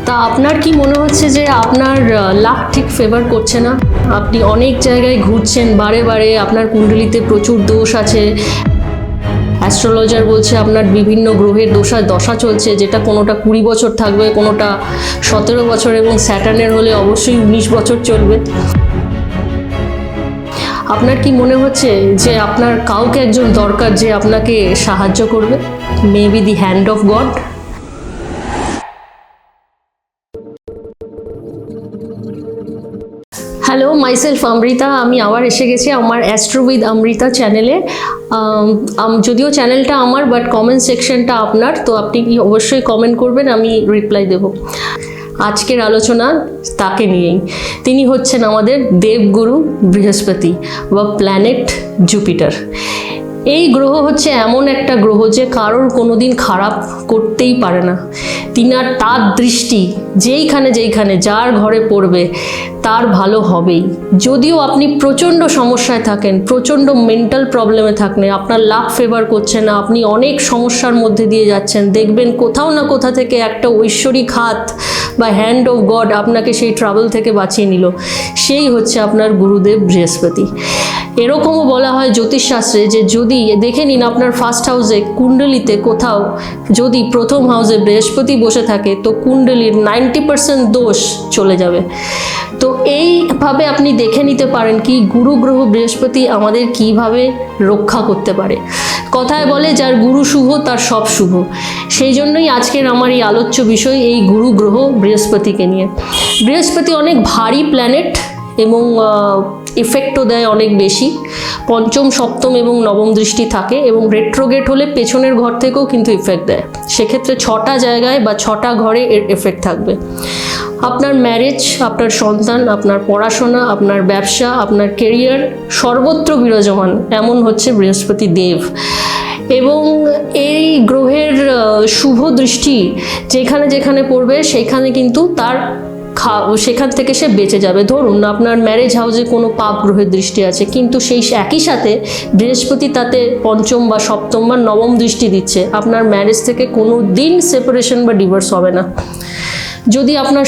তা আপনার কি মনে হচ্ছে যে আপনার লাক ঠিক ফেভার করছে না? আপনি অনেক জায়গায় ঘুরছেন বারে বারে, আপনার কুণ্ডলিতে প্রচুর দোষ আছে। অ্যাস্ট্রোলজার বলছে আপনার বিভিন্ন গ্রহের দশা চলছে, যেটা কোনোটা 20 বছর থাকবে, কোনোটা 17 বছর, এবং স্যাটার্নের হলে অবশ্যই 19 বছর চলবে। আপনার কি মনে হচ্ছে যে আপনার কাউকে একজন দরকার যে আপনাকে সাহায্য করবে? Maybe the hand of god. Hello, myself Amrita. আমি আবার এসে গেছি আমার অ্যাস্ট্রো উইথ অমৃতা চ্যানেলে। যদিও চ্যানেলটা আমার, বাট কমেন্ট সেকশনটা আপনার, তো আপনি অবশ্যই কমেন্ট করবেন, আমি রিপ্লাই দেব। আজকের আলোচনা তাকে নিয়েই। তিনি হচ্ছেন আমাদের দেবগুরু বৃহস্পতি বা প্ল্যানেট জুপিটার। এই গ্রহ হচ্ছে এমন একটা গ্রহ যে কারোর কোনোদিন খারাপ করতেই পারে না। তার দৃষ্টি যেইখানে যার ঘরে পড়বে তার ভালো হবেই। যদিও আপনি প্রচণ্ড সমস্যায় থাকেন, প্রচণ্ড মেন্টাল প্রবলেমে থাকেন, আপনার লাক ফেভার করছে না, আপনি অনেক সমস্যার মধ্যে দিয়ে যাচ্ছেন, দেখবেন কোথাও না কোথা থেকে একটা ঐশ্বরিক হাত বা হ্যান্ড অফ গড আপনাকে সেই ট্রাবল থেকে বাঁচিয়ে নিল। সেই হচ্ছে আপনার গুরুদেব বৃহস্পতি। এরকমও বলা হয় জ্যোতিষশাস্ত্রে যে যদি দেখে নিন আপনার ফার্স্ট হাউসে কুণ্ডলিতে কোথাও যদি প্রথম হাউসে বৃহস্পতি বসে থাকে, তো কুণ্ডলীর 90% দোষ চলে যাবে। তো এইভাবে আপনি দেখে নিতে পারেন কি গুরু গ্রহ বৃহস্পতি আমাদের কিভাবে রক্ষা করতে পারে। কথায় বলে যার গুরু শুভ তার সব শুভ। সেই জন্যই আজকের আমার এই আলোচ্য বিষয় এই গুরু গ্রহ বৃহস্পতিকে নিয়ে। বৃহস্পতি অনেক ভারী প্ল্যানেট এবং ইফেক্টও দেয় অনেক বেশি। পঞ্চম, সপ্তম এবং নবম দৃষ্টি থাকে, এবং রেট্রোগেট হলে পেছনের ঘর থেকেও কিন্তু ইফেক্ট দেয়। সেক্ষেত্রে 6টা জায়গায় বা 6টা ঘরে এর এফেক্ট থাকবে। আপনার ম্যারেজ, আপনার সন্তান, আপনার পড়াশোনা, আপনার ব্যবসা, আপনার কেরিয়ার সর্বত্র বিরাজমান এমন হচ্ছে বৃহস্পতি দেব। এবং এই গ্রহের শুভ দৃষ্টি যেখানে পড়বে সেখানে কিন্তু সেখান থেকে সে বেঁচে যাবে। ধরুন আপনার ম্যারেজ হাউসে কোনো পাপ গ্রহের দৃষ্টি আছে, কিন্তু সেই একই সাথে বৃহস্পতি তাতে পঞ্চম বা সপ্তম বা নবম দৃষ্টি দিচ্ছে, আপনার ম্যারেজ থেকে কোনো দিন সেপারেশন বা ডিভোর্স হবে না। যদি আপনার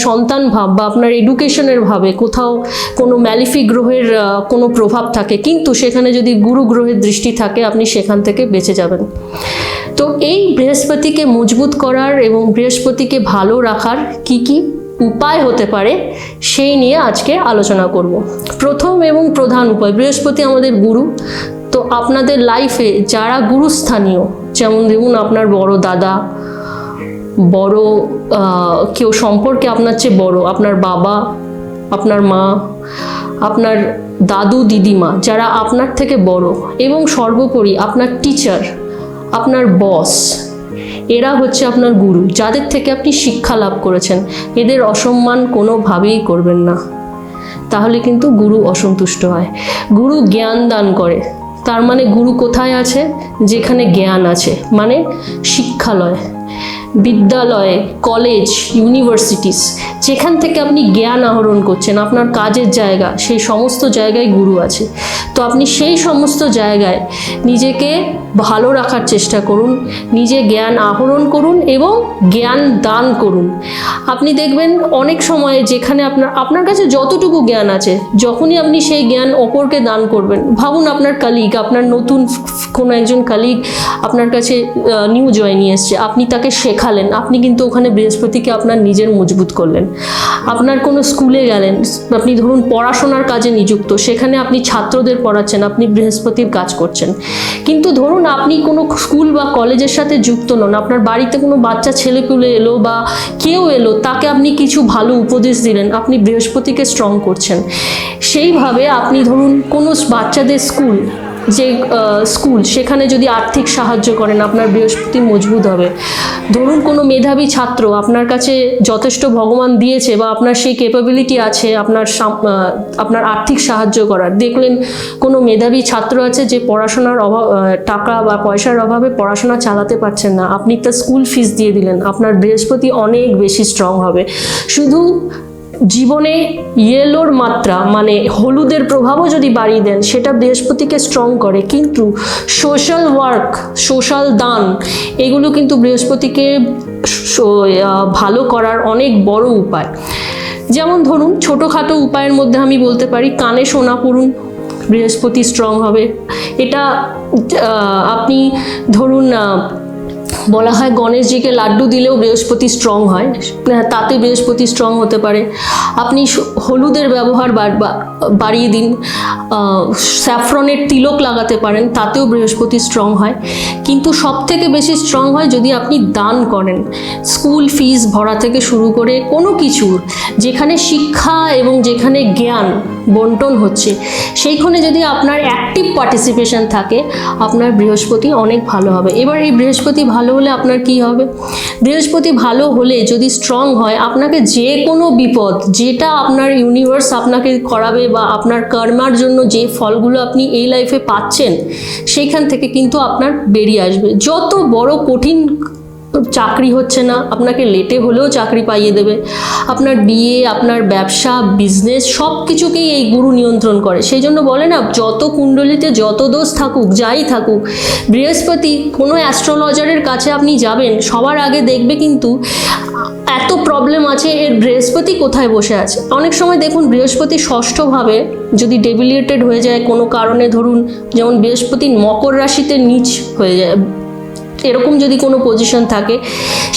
সন্তান ভাব বা আপনার এডুকেশনের ভাবে কোথাও কোনো ম্যালিফিক গ্রহের কোনো প্রভাব থাকে, কিন্তু সেখানে যদি গুরু গ্রহের দৃষ্টি থাকে, আপনি সেখান থেকে বেঁচে যাবেন। তো এই বৃহস্পতিকে মজবুত করার এবং বৃহস্পতিকে ভালো রাখার কি উপায় হতে পারে সেই নিয়ে আজকে আলোচনা করব। প্রথম এবং প্রধান উপায়, বৃহস্পতি আমাদের গুরু। তো আপনাদের লাইফে যারা গুরুস্থানীয়, যেমন দেখুন আপনার বড় দাদা, বড় কেউ সম্পর্কে আপনার চেয়ে বড়, আপনার বাবা, আপনার মা, আপনার দাদু দিদিমা, যারা আপনার থেকে বড়, এবং সর্বোপরি আপনার টিচার, আপনার বস, এরা হচ্ছে আপনার গুরু, যাদের থেকে আপনি শিক্ষা লাভ করেছেন। এদের অসম্মান কোনোভাবেই করবেন না, তাহলে কিন্তু গুরু অসন্তুষ্ট হয়। গুরু জ্ঞান দান করে, তার মানে গুরু কোথায় আছে? যেখানে জ্ঞান আছে, মানে শিক্ষালয়, বিদ্যালয়, কলেজ, ইউনিভার্সিটিস, যেখান থেকে আপনি জ্ঞান আহরণ করছেন, আপনার কাজের জায়গা, সেই সমস্ত জায়গায় গুরু আছে। তো আপনি সেই সমস্ত জায়গায় নিজেকে ভালো রাখার চেষ্টা করুন, নিজে জ্ঞান আহরণ করুন এবং জ্ঞান দান করুন। আপনি দেখবেন অনেক সময় যেখানে আপনার কাছে যতটুকু জ্ঞান আছে, যখনই আপনি সেই জ্ঞান অপরকে দান করবেন, ভাবুন আপনার কালিগ, আপনার নতুন কোনো একজন কালিগ আপনার কাছে নিউ জয়েন এসছে, আপনি তাকে শেখালেন, আপনি কিন্তু ওখানে বৃহস্পতিকে আপনার নিজের মজবুত করলেন। আপনার কোনো স্কুলে গেলেন, আপনি ধরুন পড়াশোনার কাজে নিযুক্ত, সেখানে আপনি ছাত্রদের পড়াচ্ছেন, আপনি বৃহস্পতির কাজ করছেন। কিন্তু ধরুন আপনি কোনো স্কুল বা কলেজের সাথে যুক্ত নন, আপনার বাড়িতে কোনো বাচ্চা ছেলেপুলে এলো বা কেউ এলো, তাকে আপনি কিছু ভালো উপদেশ দিলেন, আপনি বৃহস্পতিকে স্ট্রং করছেন। সেইভাবে আপনি ধরুন কোনো বাচ্চাদের স্কুল সেখানে যদি আর্থিক সাহায্য করেন, আপনার বৃহস্পতি মজবুত হবে। ধরুন কোনো মেধাবী ছাত্র আপনার কাছে যথেষ্ট ভগবান দিয়েছে বা আপনার সেই ক্যাপাবিলিটি আছে আপনার আর্থিক সাহায্য করার, দেখলেন কোনো মেধাবী ছাত্র আছে যে পড়াশোনার টাকা বা পয়সার অভাবে পড়াশোনা চালাতে পারছেন না, আপনি তার স্কুল ফিস দিয়ে দিলেন, আপনার বৃহস্পতি অনেক বেশি স্ট্রং হবে। শুধু জীবনে ইয়েলোর মাত্রা মানে হলুদের প্রভাবও যদি বাড়িয়ে দেন সেটা বৃহস্পতিকে স্ট্রং করে। কিন্তু সোশ্যাল ওয়ার্ক, সোশ্যাল দান, এগুলো কিন্তু বৃহস্পতিকে ভালো করার অনেক বড় উপায়। যেমন ধরুন ছোটোখাটো উপায়ের মধ্যে আমি বলতে পারি কানে সোনা পড়ুন, বৃহস্পতি স্ট্রং হবে। এটা আপনি ধরুন বলা হয় গণেশজিকে লাড্ডু দিলেও বৃহস্পতি স্ট্রং হয়, তাতে বৃহস্পতি স্ট্রং হতে পারে। আপনি হলুদের ব্যবহার বাড়িয়ে দিন, স্যাফরনের তিলক লাগাতে পারেন, তাতেও বৃহস্পতি স্ট্রং হয়। কিন্তু সব থেকে বেশি স্ট্রং হয় যদি আপনি দান করেন। স্কুল ফিস ভরা থেকে শুরু করে কোনো কিছুর যেখানে শিক্ষা এবং যেখানে জ্ঞান বন্টন হচ্ছে সেইখানে যদি আপনার অ্যাক্টিভ পার্টিসিপেশন থাকে, আপনার বৃহস্পতি অনেক ভালো হবে। এবার এই বৃহস্পতি ভালো হলে আপনার কি হবে? বৃহস্পতি ভালো হলে যদি স্ট্রং হয়, আপনাকে যে কোনো বিপদ যেটা আপনার ইউনিভার্স আপনাকে করাবে বা আপনার কর্মার জন্য যে ফলগুলো আপনি এই লাইফে পাচ্ছেন সেইখান থেকে কিন্তু আপনার বেরিয়ে আসবে। যত বড় কঠিন চাকরি হচ্ছে না, আপনাকে লেটে হলেও চাকরি পাইয়ে দেবে। আপনার বিয়ে, আপনার ব্যবসা, বিজনেস সব কিছুকেই এই গুরু নিয়ন্ত্রণ করে। সেই জন্য বলে না, যত কুণ্ডলিতে যত দোষ থাকুক, যাই থাকুক, বৃহস্পতি কোনো অ্যাস্ট্রোলজারের কাছে আপনি যাবেন, সবার আগে দেখবে কিন্তু এত প্রবলেম আছে, এর বৃহস্পতি কোথায় বসে আছে। অনেক সময় দেখুন বৃহস্পতি ষষ্ঠভাবে যদি ডেবিলিয়েটেড হয়ে যায় কোনো কারণে, ধরুন যেমন বৃহস্পতি মকর রাশিতে নিচ হয়ে যায়, এরকম যদি কোনো পজিশন থাকে,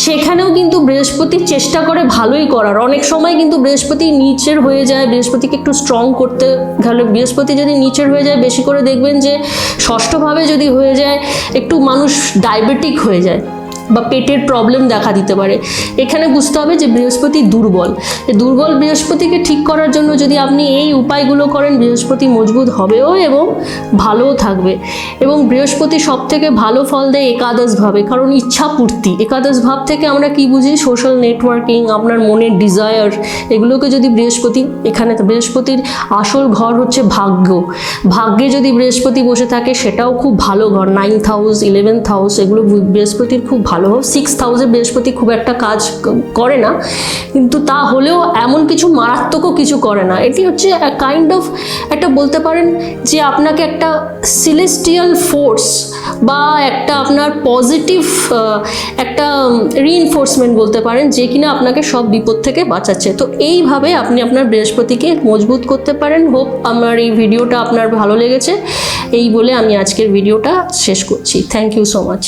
সেখানেও কিন্তু বৃহস্পতি চেষ্টা করে ভালোই করার। অনেক সময় কিন্তু বৃহস্পতি নিচের হয়ে যায়, বৃহস্পতিকে একটু স্ট্রং করতে গেলে বৃহস্পতি যদি নিচের হয়ে যায়, বেশি করে দেখবেন যে ষষ্ঠভাবে যদি হয়ে যায়, একটু মানুষ ডায়াবেটিক হয়ে যায় বা পেটের প্রবলেম দেখা দিতে পারে। এখানে বুঝতে হবে যে বৃহস্পতি দুর্বল। এই দুর্বল বৃহস্পতিকে ঠিক করার জন্য যদি আপনি এই উপায়গুলো করেন, বৃহস্পতি মজবুত হবেও এবং ভালোও থাকবে। এবং বৃহস্পতি সব থেকে ভালো ফল দেয় একাদশ ভাবে, কারণ ইচ্ছা পূর্তি। একাদশ ভাব থেকে আমরা কি বুঝি? সোশ্যাল নেটওয়ার্কিং, আপনার মনের ডিজায়ার, এগুলোকে যদি বৃহস্পতি, এখানে তো বৃহস্পতির আসল ঘর হচ্ছে ভাগ্য। ভাগ্যে যদি বৃহস্পতি বসে থাকে সেটাও খুব ভালো ঘর। 9th হাউস, 11th হাউস, এগুলো বৃহস্পতির খুব ভালো। 6th হাউসে বৃহস্পতি খুব একটা কাজ করে না, কিন্তু তা হলেও এমন কিছু মারাত্মকও কিছু করে না। এটি হচ্ছে কাইন্ড অফ একটা বলতে পারেন যে আপনাকে একটা সিলেস্টিয়াল ফোর্স বা একটা আপনার পজিটিভ একটা রিইনফোর্সমেন্ট বলতে পারেন, যে কিনা আপনাকে সব বিপদ থেকে বাঁচাচ্ছে। তো এইভাবে আপনি আপনার বৃহস্পতিকে মজবুত করতে পারেন। হোপ আমার এই ভিডিওটা আপনার ভালো লেগেছে। এই বলে আমি আজকের ভিডিওটা শেষ করছি। Thank you so much.